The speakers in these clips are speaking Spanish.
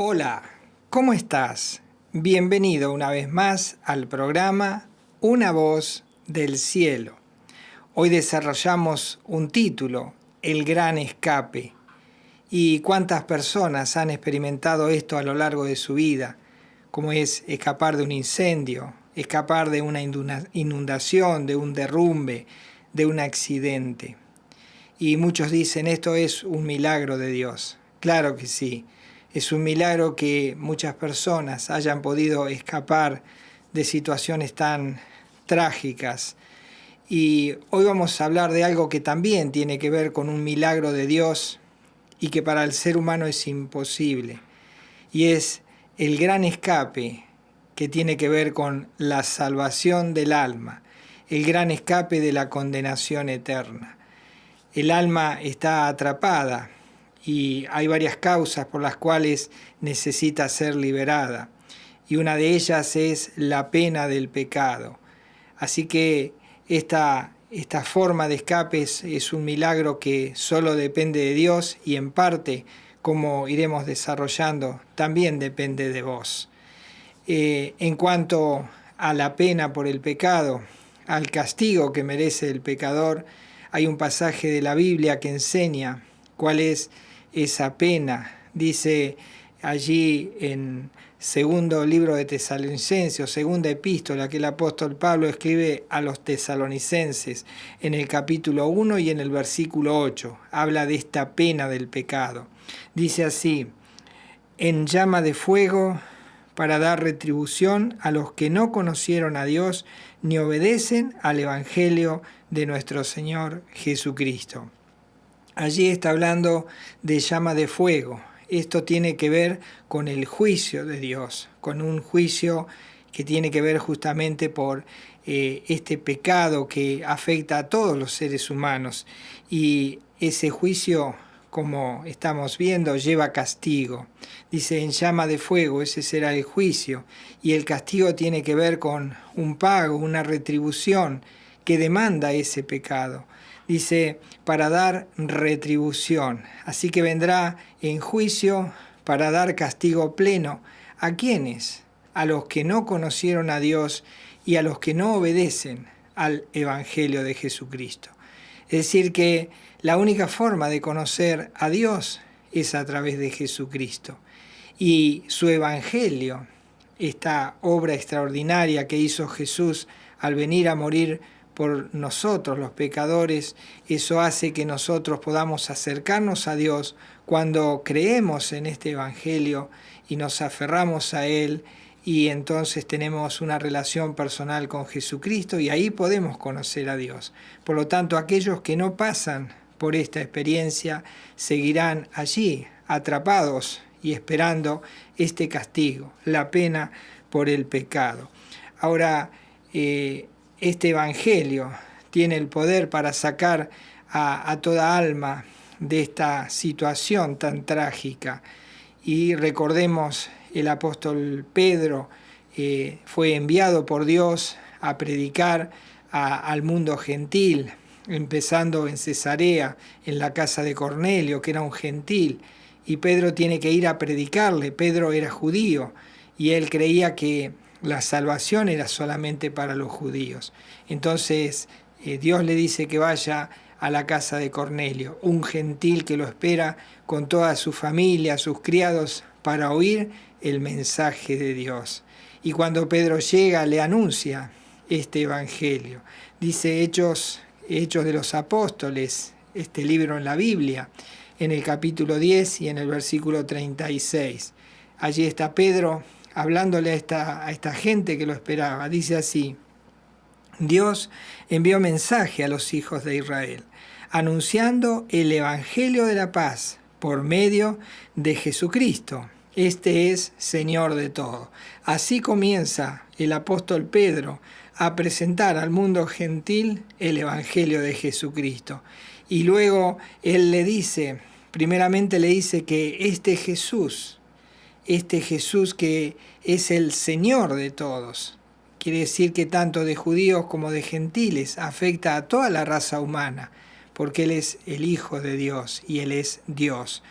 Hola, ¿cómo estás? Bienvenido una vez más al programa Una voz del cielo. Hoy desarrollamos un título, El gran escape. ¿Y cuántas personas han experimentado esto a lo largo de su vida? Como es escapar de un incendio, escapar de una inundación, de un derrumbe, de un accidente. Y muchos dicen, esto es un milagro de Dios. Claro que sí. Es un milagro que muchas personas hayan podido escapar de situaciones tan trágicas. Y hoy vamos a hablar de algo que también tiene que ver con un milagro de Dios y que para el ser humano es imposible. Y es el gran escape que tiene que ver con la salvación del alma, el gran escape de la condenación eterna. El alma está atrapada y hay varias causas por las cuales necesita ser liberada. Y una de ellas es la pena del pecado. Así que esta forma de escape es un milagro que solo depende de Dios y en parte, como iremos desarrollando, también depende de vos. En cuanto a la pena por el pecado, al castigo que merece el pecador, hay un pasaje de la Biblia que enseña cuál es esa pena. Dice allí en segundo libro de Tesalonicenses, o segunda epístola que el apóstol Pablo escribe a los tesalonicenses, en el capítulo 1 y en el versículo 8, habla de esta pena del pecado. Dice así, en llama de fuego para dar retribución a los que no conocieron a Dios ni obedecen al Evangelio de nuestro Señor Jesucristo. Allí está hablando de llama de fuego. Esto tiene que ver con el juicio de Dios, con un juicio que tiene que ver justamente por este pecado que afecta a todos los seres humanos. Y ese juicio, como estamos viendo, lleva castigo. Dice en llama de fuego, ese será el juicio. Y el castigo tiene que ver con un pago, una retribución que demanda ese pecado. Dice, para dar retribución. Así que vendrá en juicio para dar castigo pleno. ¿A quiénes? A los que no conocieron a Dios y a los que no obedecen al Evangelio de Jesucristo. Es decir, que la única forma de conocer a Dios es a través de Jesucristo. Y su Evangelio, esta obra extraordinaria que hizo Jesús al venir a morir por nosotros los pecadores, eso hace que nosotros podamos acercarnos a Dios cuando creemos en este Evangelio y nos aferramos a Él, y entonces tenemos una relación personal con Jesucristo y ahí podemos conocer a Dios. Por lo tanto, aquellos que no pasan por esta experiencia seguirán allí, atrapados y esperando este castigo, la pena por el pecado. Ahora, este Evangelio tiene el poder para sacar a toda alma de esta situación tan trágica. Y recordemos, el apóstol Pedro fue enviado por Dios a predicar al mundo gentil, empezando en Cesarea, en la casa de Cornelio, que era un gentil. Y Pedro tiene que ir a predicarle. Pedro era judío y él creía que la salvación era solamente para los judíos. Entonces Dios le dice que vaya a la casa de Cornelio, un gentil que lo espera con toda su familia, sus criados, para oír el mensaje de Dios. Y cuando Pedro llega, le anuncia este evangelio. Dice Hechos de los Apóstoles, este libro en la Biblia, en el capítulo 10 y en el versículo 36. Allí está Pedro hablándole a esta gente que lo esperaba. Dice así, Dios envió mensaje a los hijos de Israel, anunciando el Evangelio de la paz por medio de Jesucristo. Este es Señor de todo. Así comienza el apóstol Pedro a presentar al mundo gentil el Evangelio de Jesucristo. Y luego él primeramente le dice que este Jesús que es el Señor de todos, quiere decir que tanto de judíos como de gentiles afecta a toda la raza humana, porque Él es el Hijo de Dios y Él es Dios.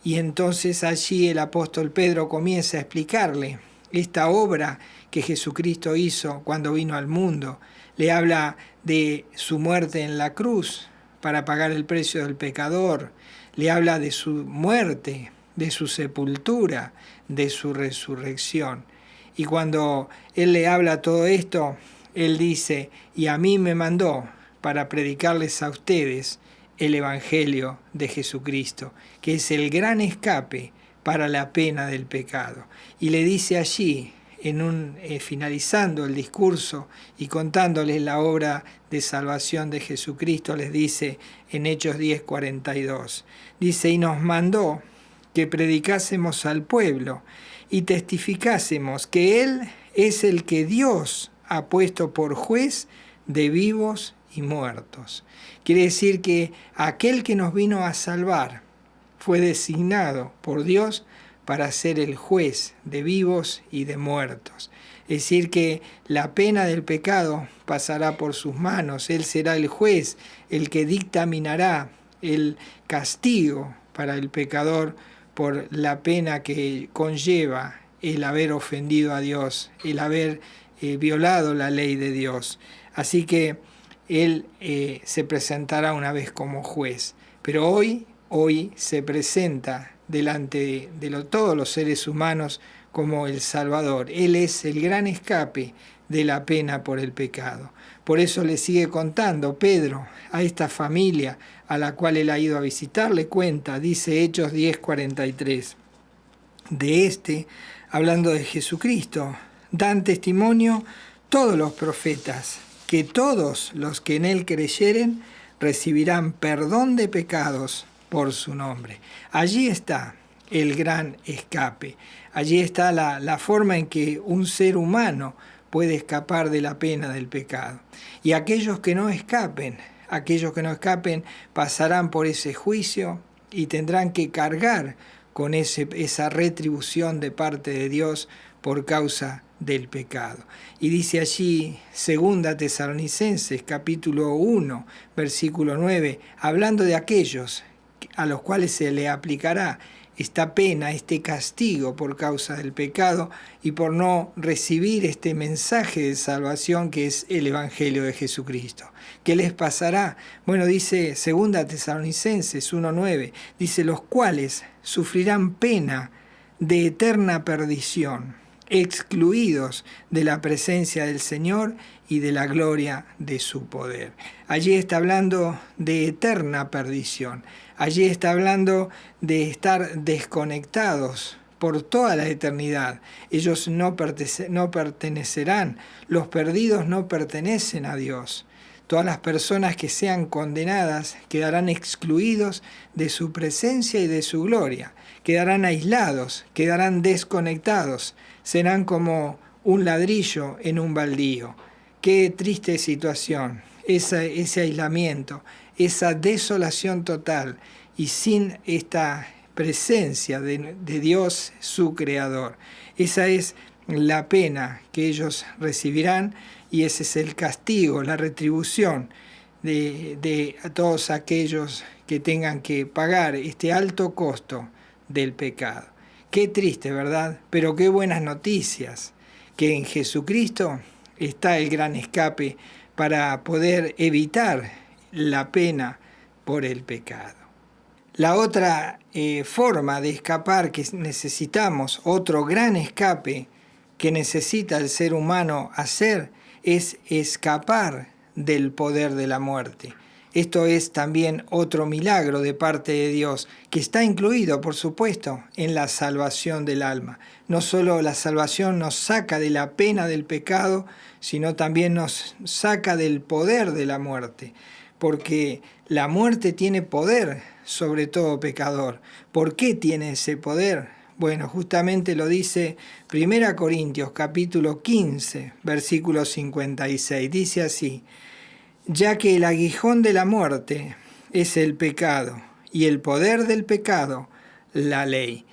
Y entonces allí el apóstol Pedro comienza a explicarle esta obra que Jesucristo hizo cuando vino al mundo. Le habla de su muerte en la cruz para pagar el precio del pecador. Le habla de su muerte, de su sepultura, de su resurrección. Y cuando él le habla todo esto, él dice, y a mí me mandó para predicarles a ustedes el Evangelio de Jesucristo, que es el gran escape para la pena del pecado. Y le dice allí, finalizando el discurso y contándoles la obra de salvación de Jesucristo, les dice en Hechos 10:42, dice, y nos mandó que predicásemos al pueblo y testificásemos que Él es el que Dios ha puesto por juez de vivos y muertos. Quiere decir que aquel que nos vino a salvar fue designado por Dios para ser el juez de vivos y de muertos. Es decir, que la pena del pecado pasará por sus manos. Él será el juez, el que dictaminará el castigo para el pecador por la pena que conlleva el haber ofendido a Dios, el haber violado la ley de Dios. Así que Él se presentará una vez como juez. Pero hoy se presenta delante de todos los seres humanos como el Salvador. Él es el gran escape de la pena por el pecado. Por eso le sigue contando Pedro a esta familia a la cual él ha ido a visitar, le cuenta, dice Hechos 10:43, de hablando de Jesucristo, dan testimonio todos los profetas, que todos los que en él creyeren recibirán perdón de pecados por su nombre. Allí está el gran escape. Allí está la forma en que un ser humano puede escapar de la pena del pecado. Y aquellos que no escapen pasarán por ese juicio y tendrán que cargar con esa retribución de parte de Dios por causa del pecado. Y dice allí 2 Tesalonicenses capítulo 1, versículo 9, hablando de aquellos a los cuales se le aplicará esta pena, este castigo por causa del pecado y por no recibir este mensaje de salvación que es el Evangelio de Jesucristo. ¿Qué les pasará? Bueno, dice 2 Tesalonicenses 1:9, dice, los cuales sufrirán pena de eterna perdición, excluidos de la presencia del Señor y de la gloria de su poder. Allí está hablando de eterna perdición. Allí está hablando de estar desconectados por toda la eternidad. Ellos no pertenecerán, los perdidos no pertenecen a Dios. Todas las personas que sean condenadas quedarán excluidos de su presencia y de su gloria. Quedarán aislados, quedarán desconectados, serán como un ladrillo en un baldío. Qué triste situación, ese aislamiento, esa desolación total y sin esta presencia de Dios, su Creador. Esa es la pena que ellos recibirán y ese es el castigo, la retribución de a todos aquellos que tengan que pagar este alto costo del pecado. Qué triste, ¿verdad? Pero qué buenas noticias, que en Jesucristo está el gran escape para poder evitar la pena por el pecado. La otra forma de escapar que necesitamos, otro gran escape que necesita el ser humano hacer, es escapar del poder de la muerte. Esto es también otro milagro de parte de Dios, que está incluido, por supuesto, en la salvación del alma. No solo la salvación nos saca de la pena del pecado, sino también nos saca del poder de la muerte, porque la muerte tiene poder sobre todo pecador. ¿Por qué tiene ese poder? Bueno, justamente lo dice 1 Corintios capítulo 15, versículo 56. Dice así, ya que el aguijón de la muerte es el pecado y el poder del pecado la ley.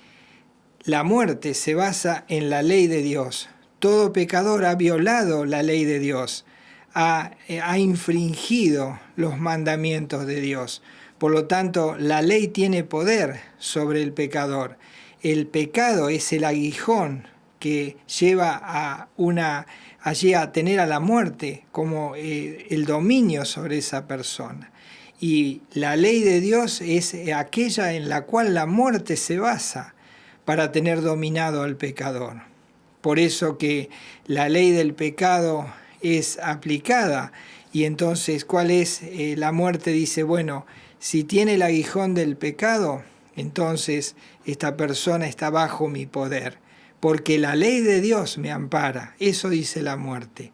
La muerte se basa en la ley de Dios. Todo pecador ha violado la ley de Dios, ha infringido los mandamientos de Dios. Por lo tanto, la ley tiene poder sobre el pecador. El pecado es el aguijón que lleva allí a tener a la muerte como el dominio sobre esa persona. Y la ley de Dios es aquella en la cual la muerte se basa para tener dominado al pecador. Por eso que la ley del pecado es aplicada. Y entonces, ¿cuál es la muerte? Dice, bueno, si tiene el aguijón del pecado, entonces esta persona está bajo mi poder, porque la ley de Dios me ampara. Eso dice la muerte.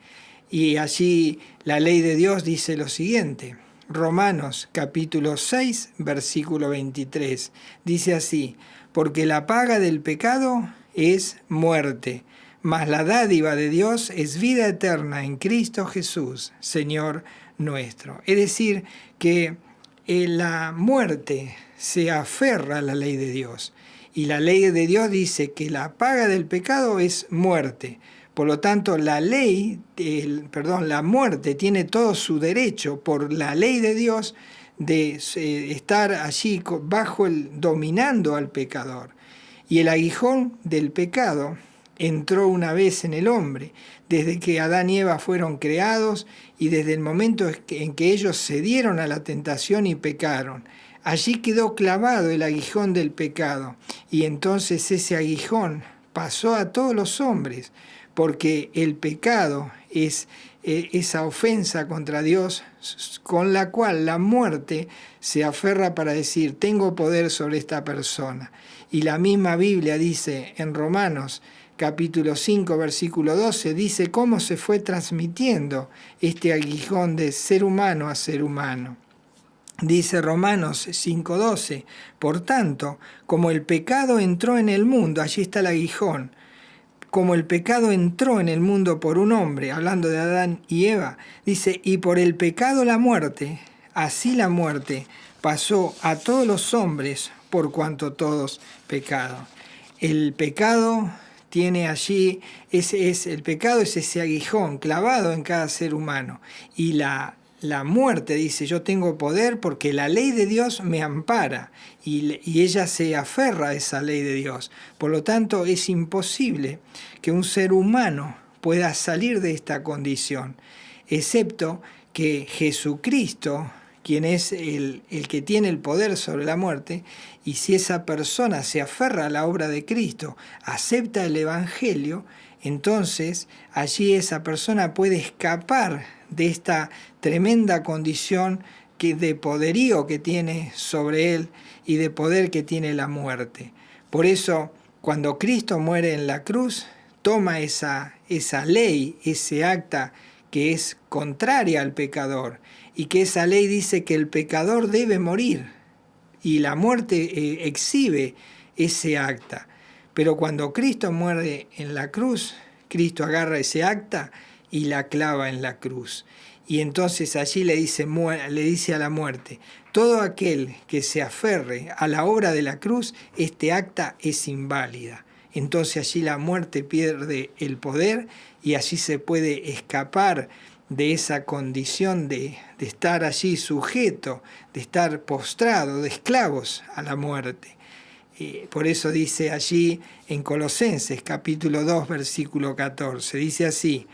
Y allí la ley de Dios dice lo siguiente. Romanos capítulo 6, versículo 23. Dice así, porque la paga del pecado es muerte, mas la dádiva de Dios es vida eterna en Cristo Jesús, Señor nuestro. Es decir, que la muerte se aferra a la ley de Dios. Y la ley de Dios dice que la paga del pecado es muerte. Por lo tanto, la muerte tiene todo su derecho por la ley de Dios de estar allí dominando al pecador. Y el aguijón del pecado entró una vez en el hombre, desde que Adán y Eva fueron creados y desde el momento en que ellos cedieron a la tentación y pecaron. Allí quedó clavado el aguijón del pecado, y entonces ese aguijón pasó a todos los hombres, porque el pecado es esa ofensa contra Dios con la cual la muerte se aferra para decir, tengo poder sobre esta persona. Y la misma Biblia dice en Romanos capítulo 5, versículo 12, dice cómo se fue transmitiendo este aguijón de ser humano a ser humano. Dice Romanos 5:12, por tanto, como el pecado entró en el mundo, allí está el aguijón, como el pecado entró en el mundo por un hombre, hablando de Adán y Eva, dice, y por el pecado la muerte, así la muerte pasó a todos los hombres por cuanto todos pecaron. El pecado tiene allí, el pecado es ese aguijón clavado en cada ser humano, y la muerte dice, yo tengo poder porque la ley de Dios me ampara y ella se aferra a esa ley de Dios. Por lo tanto, es imposible que un ser humano pueda salir de esta condición, excepto que Jesucristo, quien es el que tiene el poder sobre la muerte, y si esa persona se aferra a la obra de Cristo, acepta el Evangelio, entonces allí esa persona puede escapar de esta tremenda condición de poderío que tiene sobre él y de poder que tiene la muerte. Por eso, cuando Cristo muere en la cruz, toma esa ley, ese acta que es contraria al pecador, y que esa ley dice que el pecador debe morir, y la muerte exhibe ese acta. Pero cuando Cristo muere en la cruz, Cristo agarra ese acta y la clava en la cruz. Y entonces allí le dice a la muerte, todo aquel que se aferre a la obra de la cruz, este acta es inválida. Entonces allí la muerte pierde el poder y allí se puede escapar de esa condición de estar allí sujeto, de estar postrado, de esclavos a la muerte. Por eso dice allí en Colosenses capítulo 2 versículo 14, dice así,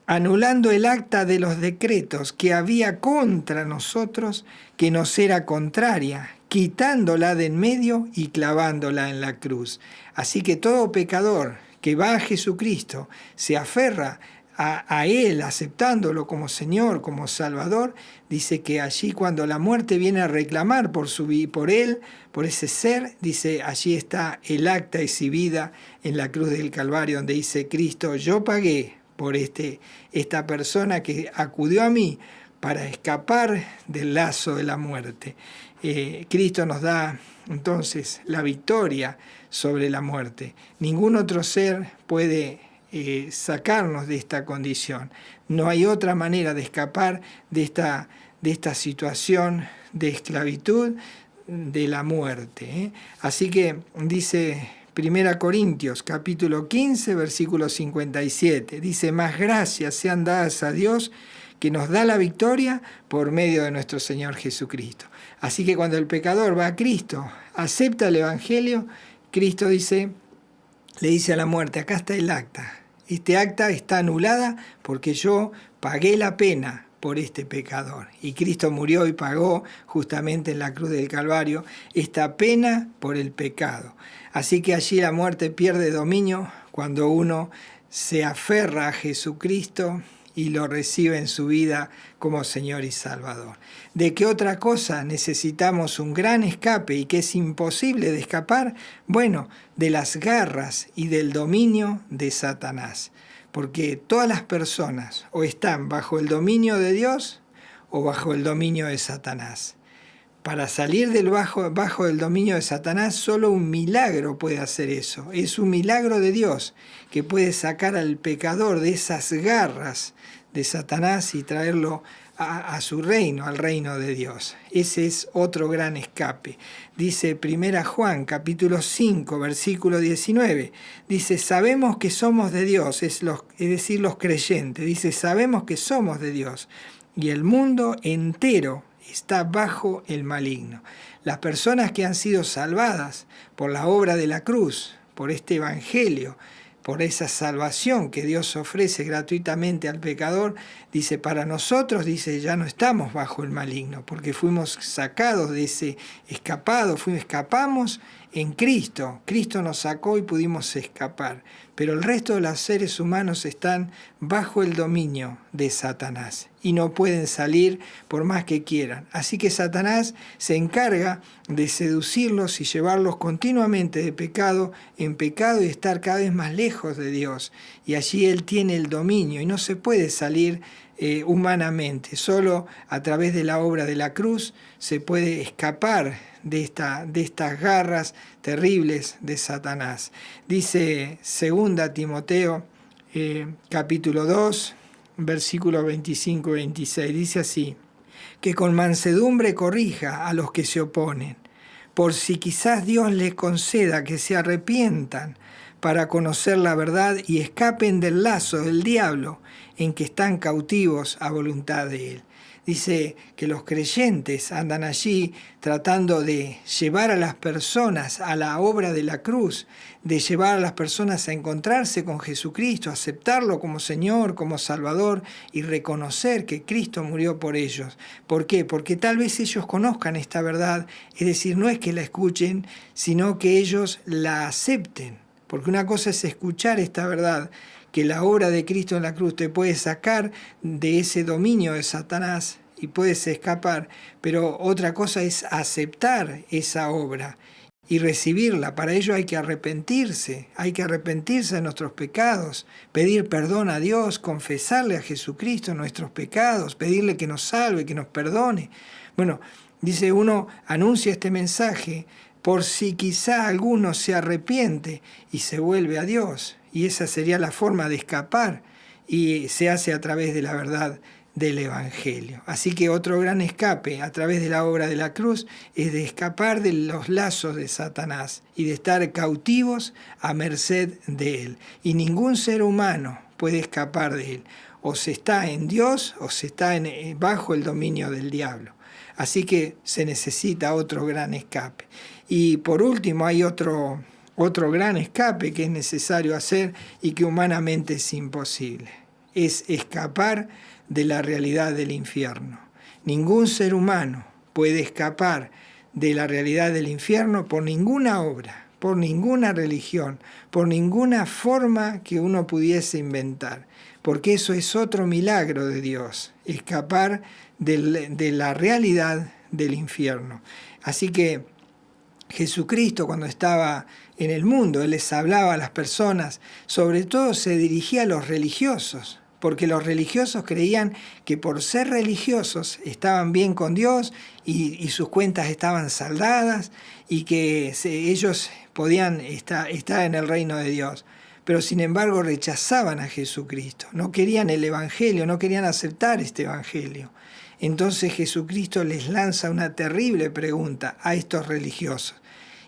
anulando el acta de los decretos que había contra nosotros, que nos era contraria, quitándola de en medio y clavándola en la cruz. Así que todo pecador que va a Jesucristo, se aferra a Él, aceptándolo como Señor, como Salvador, dice que allí cuando la muerte viene a reclamar por Él, por ese ser, dice, allí está el acta exhibida en la cruz del Calvario, donde dice, Cristo, yo pagué por esta persona que acudió a mí para escapar del lazo de la muerte. Cristo nos da entonces la victoria sobre la muerte. Ningún otro ser puede sacarnos de esta condición. No hay otra manera de escapar de esta situación de esclavitud de la muerte. Así que dice 1 Corintios capítulo 15 versículo 57, dice, más gracias sean dadas a Dios que nos da la victoria por medio de nuestro Señor Jesucristo. Así que cuando el pecador va a Cristo, acepta el Evangelio, Cristo le dice a la muerte, acá está el acta. Este acta está anulada porque yo pagué la pena por este pecador. Y Cristo murió y pagó justamente en la cruz del Calvario esta pena por el pecado. Así que allí la muerte pierde dominio cuando uno se aferra a Jesucristo y lo recibe en su vida como Señor y Salvador. ¿De qué otra cosa necesitamos un gran escape y que es imposible de escapar? Bueno, de las garras y del dominio de Satanás. Porque todas las personas o están bajo el dominio de Dios o bajo el dominio de Satanás. Para salir bajo el dominio de Satanás, solo un milagro puede hacer eso. Es un milagro de Dios que puede sacar al pecador de esas garras de Satanás y traerlo a su reino, al reino de Dios. Ese es otro gran escape. Dice 1 Juan, capítulo 5, versículo 19. Dice, sabemos que somos de Dios, es decir, los creyentes. Dice, sabemos que somos de Dios y el mundo entero está bajo el maligno. Las personas que han sido salvadas por la obra de la cruz, por este evangelio, por esa salvación que Dios ofrece gratuitamente al pecador, dice, para nosotros, dice, ya no estamos bajo el maligno, porque fuimos sacados de ese escapamos en Cristo. Cristo nos sacó y pudimos escapar. Pero el resto de los seres humanos están bajo el dominio de Satanás y no pueden salir por más que quieran. Así que Satanás se encarga de seducirlos y llevarlos continuamente de pecado en pecado y estar cada vez más lejos de Dios. Y allí Él tiene el dominio y no se puede salir humanamente. Solo a través de la obra de la cruz se puede escapar de estas garras terribles de Satanás. Dice 2 Timoteo capítulo 2, versículos 25 y 26. Dice así, que con mansedumbre corrija a los que se oponen, por si quizás Dios les conceda que se arrepientan para conocer la verdad y escapen del lazo del diablo en que están cautivos a voluntad de él. Dice que los creyentes andan allí tratando de llevar a las personas a la obra de la cruz, de llevar a las personas a encontrarse con Jesucristo, a aceptarlo como Señor, como Salvador y reconocer que Cristo murió por ellos. ¿Por qué? Porque tal vez ellos conozcan esta verdad, es decir, no es que la escuchen, sino que ellos la acepten. Porque una cosa es escuchar esta verdad, que la obra de Cristo en la cruz te puede sacar de ese dominio de Satanás y puedes escapar, pero otra cosa es aceptar esa obra y recibirla. Para ello hay que arrepentirse de nuestros pecados, pedir perdón a Dios, confesarle a Jesucristo nuestros pecados, pedirle que nos salve, que nos perdone. Bueno, dice uno, anuncia este mensaje por si quizá alguno se arrepiente y se vuelve a Dios. Y esa sería la forma de escapar y se hace a través de la verdad del Evangelio. Así que otro gran escape a través de la obra de la cruz es de escapar de los lazos de Satanás y de estar cautivos a merced de él. Y ningún ser humano puede escapar de él. O se está en Dios o se está bajo el dominio del diablo. Así que se necesita otro gran escape. Y por último hay otro gran escape que es necesario hacer y que humanamente es imposible. Es escapar de la realidad del infierno. Ningún ser humano puede escapar de la realidad del infierno por ninguna obra, por ninguna religión, por ninguna forma que uno pudiese inventar. Porque eso es otro milagro de Dios, escapar de la realidad del infierno. Así que Jesucristo, cuando estaba en el mundo, Él les hablaba a las personas, sobre todo se dirigía a los religiosos, porque los religiosos creían que por ser religiosos estaban bien con Dios y sus cuentas estaban saldadas y que ellos podían estar en el reino de Dios. Pero sin embargo rechazaban a Jesucristo, no querían el Evangelio, no querían aceptar este Evangelio. Entonces Jesucristo les lanza una terrible pregunta a estos religiosos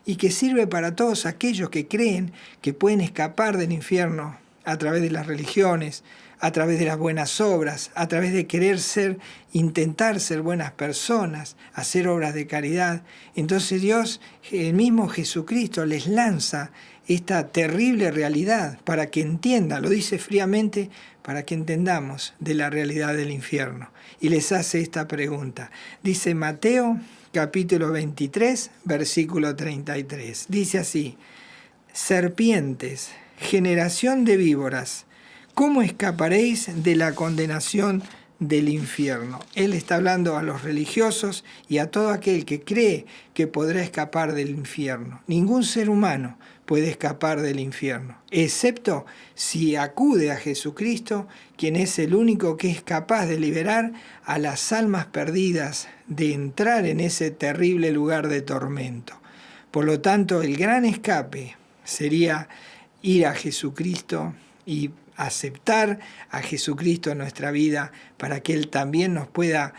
y que sirve para todos aquellos que creen que pueden escapar del infierno a través de las religiones, a través de las buenas obras, a través de intentar ser buenas personas, hacer obras de caridad. Entonces Dios, el mismo Jesucristo, les lanza esta terrible realidad para que entiendan, lo dice fríamente, para que entendamos de la realidad del infierno. Y les hace esta pregunta. Dice Mateo capítulo 23, versículo 33. Dice así: serpientes, generación de víboras, ¿cómo escaparéis de la condenación del infierno? Él está hablando a los religiosos y a todo aquel que cree que podrá escapar del infierno. Ningún ser humano puede escapar del infierno, excepto si acude a Jesucristo, quien es el único que es capaz de liberar a las almas perdidas de entrar en ese terrible lugar de tormento. Por lo tanto, el gran escape sería ir a Jesucristo y aceptar a Jesucristo en nuestra vida para que Él también nos pueda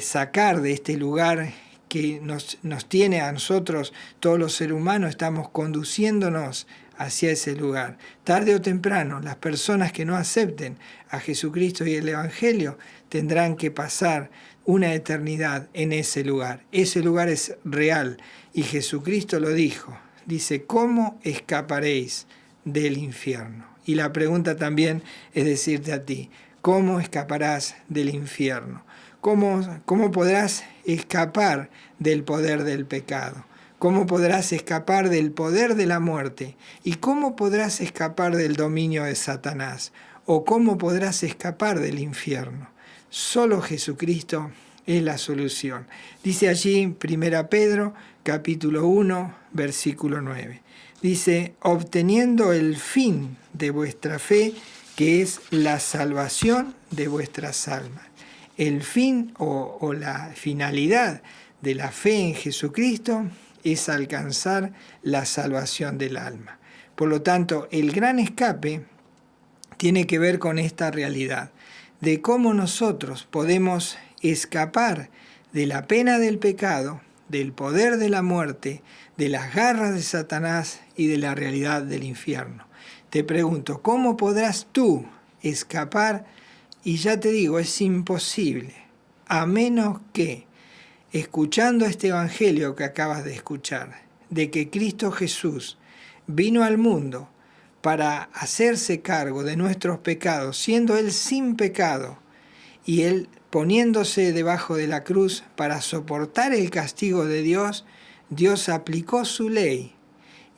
sacar de este lugar que nos tiene a nosotros, todos los seres humanos, estamos conduciéndonos hacia ese lugar. Tarde o temprano, las personas que no acepten a Jesucristo y el Evangelio tendrán que pasar una eternidad en ese lugar. Ese lugar es real y Jesucristo lo dijo. Dice, ¿cómo escaparéis del infierno? Y la pregunta también es decirte a ti, ¿cómo escaparás del infierno? ¿Cómo podrás escapar del poder del pecado? ¿Cómo podrás escapar del poder de la muerte? ¿Y cómo podrás escapar del dominio de Satanás? ¿O cómo podrás escapar del infierno? Solo Jesucristo es la solución. Dice allí 1 Pedro capítulo 1, versículo 9. Dice, obteniendo el fin de vuestra fe, que es la salvación de vuestras almas. El fin o la finalidad de la fe en Jesucristo es alcanzar la salvación del alma. Por lo tanto, el gran escape tiene que ver con esta realidad, de cómo nosotros podemos escapar de la pena del pecado, del poder de la muerte, de las garras de Satanás y de la realidad del infierno. Te pregunto, ¿cómo podrás tú escapar? Y ya te digo, es imposible, a menos que, escuchando este evangelio que acabas de escuchar, de que Cristo Jesús vino al mundo para hacerse cargo de nuestros pecados, siendo Él sin pecado, y Él poniéndose debajo de la cruz para soportar el castigo de Dios, Dios aplicó su ley,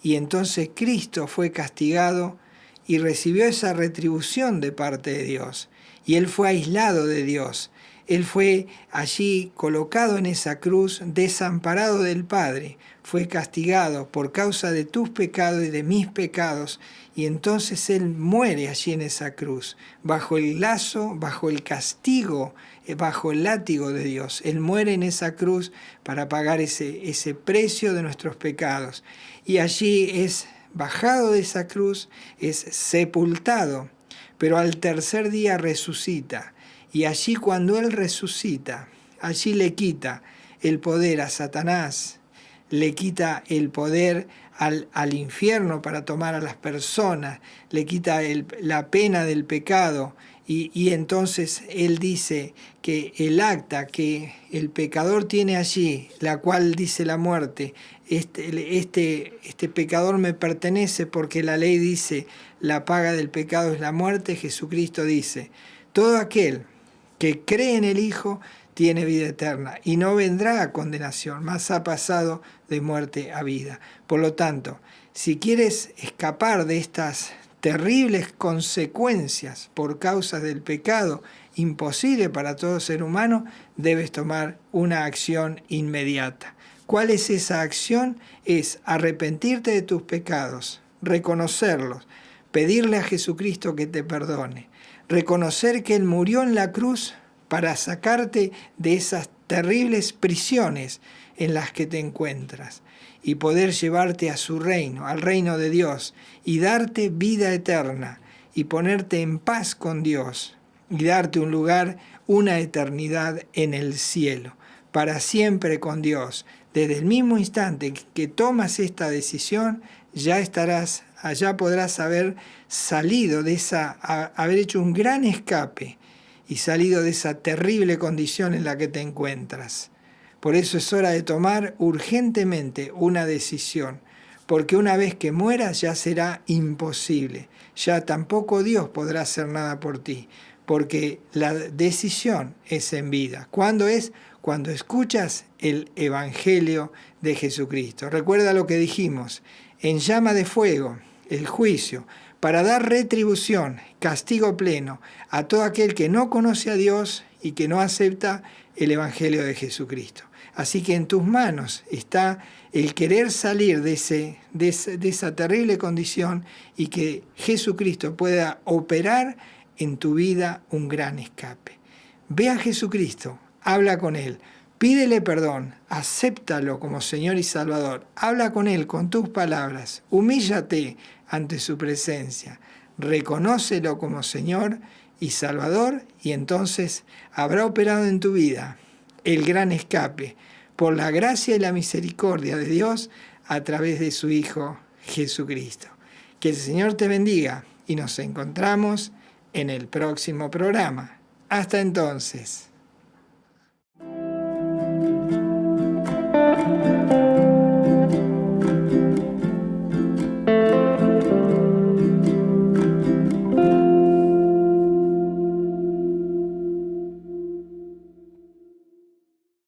y entonces Cristo fue castigado y recibió esa retribución de parte de Dios. Y Él fue aislado de Dios. Él fue allí colocado en esa cruz, desamparado del Padre. Fue castigado por causa de tus pecados y de mis pecados. Y entonces Él muere allí en esa cruz, bajo el lazo, bajo el castigo, bajo el látigo de Dios. Él muere en esa cruz para pagar ese precio de nuestros pecados. Y allí es bajado de esa cruz, es sepultado, pero al tercer día resucita. Y allí cuando Él resucita, allí le quita el poder a Satanás, le quita el poder al infierno para tomar a las personas, le quita la pena del pecado. Y entonces Él dice que el acta que el pecador tiene allí, la cual dice la muerte, este pecador me pertenece porque la ley dice la paga del pecado es la muerte. Jesucristo dice, todo aquel que cree en el Hijo tiene vida eterna y no vendrá a condenación, mas ha pasado de muerte a vida. Por lo tanto, si quieres escapar de estas terribles consecuencias por causa del pecado, imposible para todo ser humano, debes tomar una acción inmediata. ¿Cuál es esa acción? Es arrepentirte de tus pecados, reconocerlos, pedirle a Jesucristo que te perdone, reconocer que Él murió en la cruz para sacarte de esas terribles prisiones en las que te encuentras y poder llevarte a su reino, al reino de Dios, y darte vida eterna y ponerte en paz con Dios y darte un lugar, una eternidad en el cielo. para siempre con Dios. Desde el mismo instante que tomas esta decisión, allá podrás haber salido haber hecho un gran escape y salido de esa terrible condición en la que te encuentras. Por eso es hora de tomar urgentemente una decisión, porque una vez que mueras ya será imposible, ya tampoco Dios podrá hacer nada por ti, porque la decisión es en vida. ¿Cuándo es? Cuando escuchas el Evangelio de Jesucristo. Recuerda lo que dijimos, en llama de fuego, el juicio, para dar retribución, castigo pleno a todo aquel que no conoce a Dios y que no acepta el Evangelio de Jesucristo. Así que en tus manos está el querer salir de esa terrible condición y que Jesucristo pueda operar en tu vida un gran escape. Ve a Jesucristo, habla con Él, pídele perdón, acéptalo como Señor y Salvador, habla con Él con tus palabras, humíllate ante su presencia, reconócelo como Señor y Salvador y entonces habrá operado en tu vida el gran escape por la gracia y la misericordia de Dios a través de su Hijo Jesucristo. Que el Señor te bendiga y nos encontramos en el próximo programa. Hasta entonces.